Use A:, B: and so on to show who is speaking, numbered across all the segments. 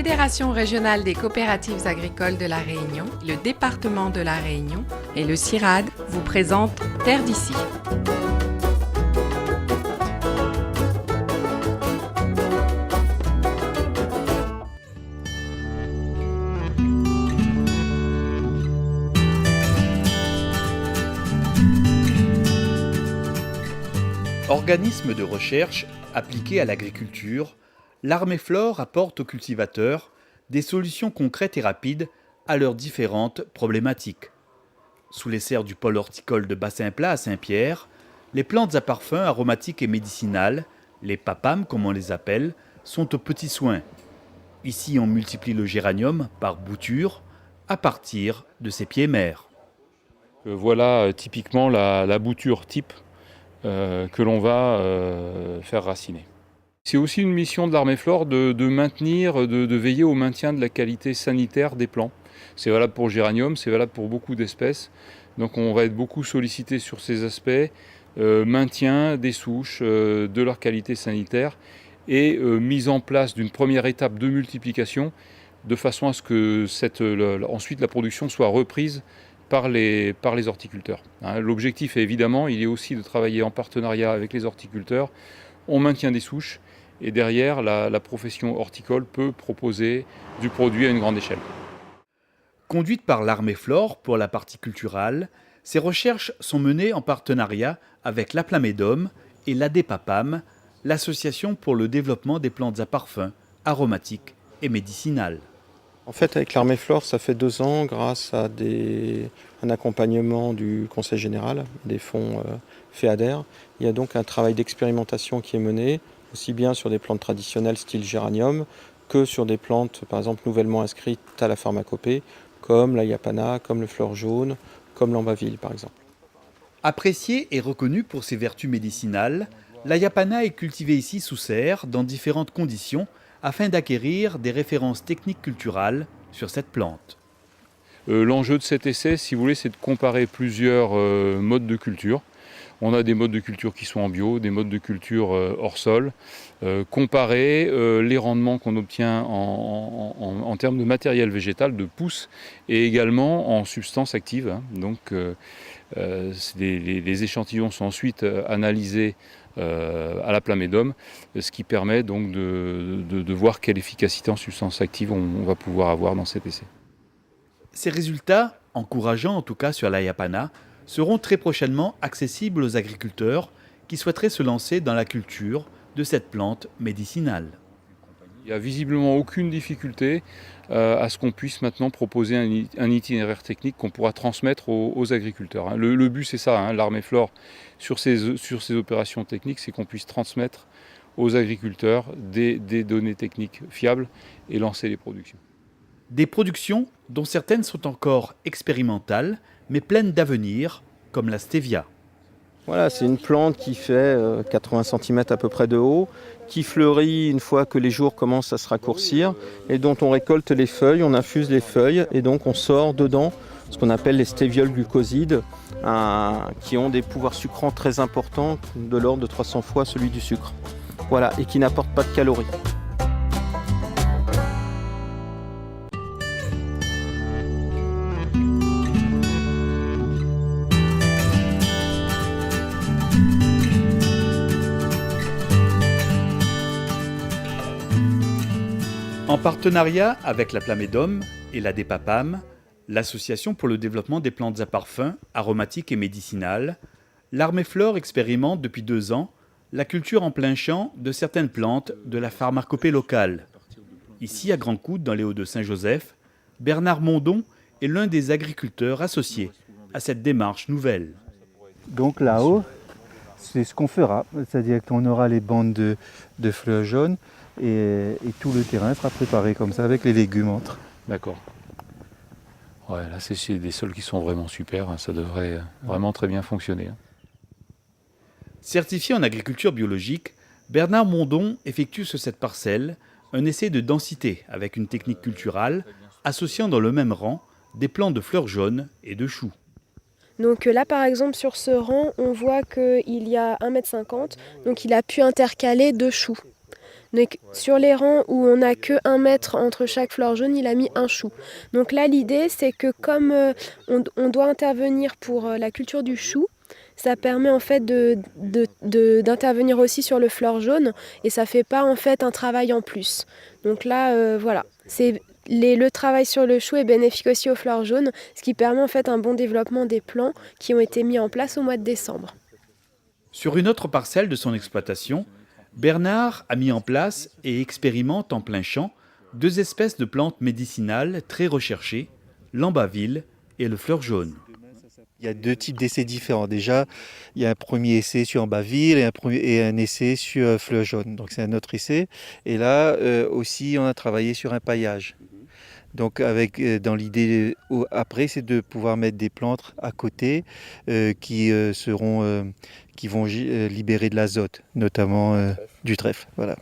A: Fédération régionale des coopératives agricoles de la Réunion, le département de la Réunion et le CIRAD vous présentent Terre d'ici.
B: Organisme de recherche appliqué à l'agriculture, l'Arméflore apporte aux cultivateurs des solutions concrètes et rapides à leurs différentes problématiques. Sous les serres du pôle horticole de Bassin-Plat à Saint-Pierre, les plantes à parfum aromatiques et médicinales, les PAPAM comme on les appelle, sont aux petits soins. Ici, on multiplie le géranium par bouture à partir de ses pieds mères.
C: Voilà typiquement la bouture type que l'on va faire raciner. C'est aussi une mission de l'Arméflore de maintenir, de veiller au maintien de la qualité sanitaire des plants. C'est valable pour le géranium, c'est valable pour beaucoup d'espèces. Donc on va être beaucoup sollicité sur ces aspects, maintien des souches, de leur qualité sanitaire et mise en place d'une première étape de multiplication de façon à ce que ensuite la production soit reprise par les horticulteurs. L'objectif est évidemment, il est aussi de travailler en partenariat avec les horticulteurs. On maintient des souches et derrière, la profession horticole peut proposer du produit à une grande échelle.
B: Conduite par l'Arméflore pour la partie culturale, ces recherches sont menées en partenariat avec l'Aplamédom et l'ADEPAPAM, l'association pour le développement des plantes à parfum, aromatiques et médicinales.
D: En fait, avec l'Arméflore, ça fait 2 ans, grâce à un accompagnement du Conseil général, des fonds FEADER. Il y a donc un travail d'expérimentation qui est mené, aussi bien sur des plantes traditionnelles style géranium, que sur des plantes, par exemple, nouvellement inscrites à la pharmacopée, comme l'ayapana, comme le fleur jaune, comme l'ambaville, par exemple.
B: Appréciée et reconnue pour ses vertus médicinales, l'ayapana est cultivée ici sous serre, dans différentes conditions, afin d'acquérir des références techniques culturales sur cette plante.
C: L'enjeu de cet essai, si vous voulez, c'est de comparer plusieurs modes de culture. On a des modes de culture qui sont en bio, des modes de culture hors sol. Comparer les rendements qu'on obtient en termes de matériel végétal, de pousses, et également en substances actives. Donc les échantillons sont ensuite analysés à l'Aplamédom, ce qui permet donc de voir quelle efficacité en substances actives on va pouvoir avoir dans cet essai.
B: Ces résultats, encourageants en tout cas sur l'ayapana, seront très prochainement accessibles aux agriculteurs qui souhaiteraient se lancer dans la culture de cette plante médicinale.
C: Il n'y a visiblement aucune difficulté à ce qu'on puisse maintenant proposer un itinéraire technique qu'on pourra transmettre aux agriculteurs. Le but c'est ça, l'Arméflore sur ces opérations techniques, c'est qu'on puisse transmettre aux agriculteurs des données techniques fiables et lancer les productions.
B: Des productions dont certaines sont encore expérimentales, mais pleines d'avenir, comme la stevia.
D: Voilà, c'est une plante qui fait 80 cm à peu près de haut, qui fleurit une fois que les jours commencent à se raccourcir et dont on récolte les feuilles, on infuse les feuilles et donc on sort dedans ce qu'on appelle les stévioles glucosides qui ont des pouvoirs sucrants très importants, de l'ordre de 300 fois celui du sucre. Voilà, et qui n'apportent pas de calories.
B: En partenariat avec l'Aplamédom et l'ADEPAPAM, l'association pour le développement des plantes à parfum, aromatiques et médicinales, l'Arméflore expérimente depuis 2 ans la culture en plein champ de certaines plantes de la pharmacopée locale. Ici, à Grand Coude, dans les Hauts-de-Saint-Joseph, Bernard Mondon est l'un des agriculteurs associés à cette démarche nouvelle.
E: Donc là-haut, c'est ce qu'on fera, c'est-à-dire qu'on aura les bandes de fleurs jaunes et tout le terrain sera préparé comme ça avec les légumes entre.
C: D'accord. Ouais, là c'est des sols qui sont vraiment super, ça devrait vraiment très bien fonctionner.
B: Certifié en agriculture biologique, Bernard Mondon effectue sur cette parcelle un essai de densité avec une technique culturale associant dans le même rang des plants de fleurs jaunes et de choux.
F: Donc là par exemple sur ce rang on voit qu'il y a 1,50 m, donc il a pu intercaler 2 choux. Donc sur les rangs où on n'a que 1 mètre entre chaque fleur jaune, il a mis un chou. Donc là, l'idée, c'est que comme on doit intervenir pour la culture du chou, ça permet en fait d'intervenir aussi sur le fleur jaune et ça fait pas en fait un travail en plus. Donc là, voilà, le travail sur le chou est bénéfique aussi aux fleurs jaunes, ce qui permet en fait un bon développement des plants qui ont été mis en place au mois de décembre.
B: Sur une autre parcelle de son exploitation, Bernard a mis en place et expérimente en plein champ 2 espèces de plantes médicinales très recherchées, l'ambaville et le fleur jaune.
E: Il y a 2 types d'essais différents. Déjà, il y a un premier essai sur ambaville et un essai sur fleur jaune. Donc c'est un autre essai. Et là aussi, on a travaillé sur un paillage. Donc dans l'idée après, c'est de pouvoir mettre des plantes à côté qui vont libérer de l'azote, notamment du trèfle. Voilà.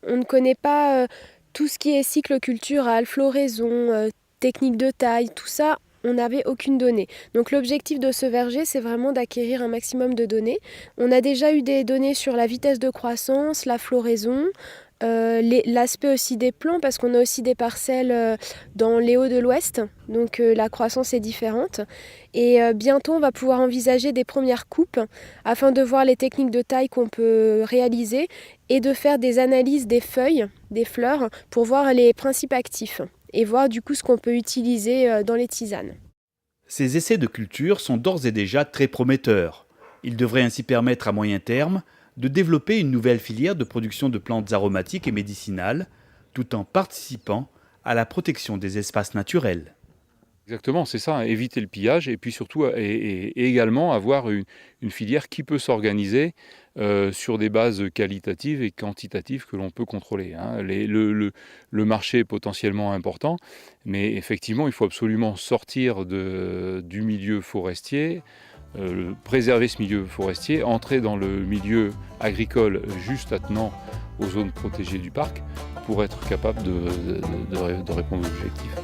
F: On ne connaît pas tout ce qui est cycloculture, floraison, technique de taille, tout ça. On n'avait aucune donnée. Donc l'objectif de ce verger, c'est vraiment d'acquérir un maximum de données. On a déjà eu des données sur la vitesse de croissance, la floraison, l'aspect aussi des plants, parce qu'on a aussi des parcelles dans les Hauts de l'Ouest, donc la croissance est différente. Et bientôt, on va pouvoir envisager des premières coupes afin de voir les techniques de taille qu'on peut réaliser et de faire des analyses des feuilles, des fleurs, pour voir les principes actifs et voir du coup ce qu'on peut utiliser dans les tisanes.
B: Ces essais de culture sont d'ores et déjà très prometteurs. Ils devraient ainsi permettre à moyen terme de développer une nouvelle filière de production de plantes aromatiques et médicinales, tout en participant à la protection des espaces naturels.
C: Exactement, c'est ça, éviter le pillage et puis surtout et également avoir une filière qui peut s'organiser sur des bases qualitatives et quantitatives que l'on peut contrôler. Le marché est potentiellement important, mais effectivement, il faut absolument sortir du milieu forestier, préserver ce milieu forestier, entrer dans le milieu agricole juste attenant aux zones protégées du parc pour être capable de répondre aux objectifs.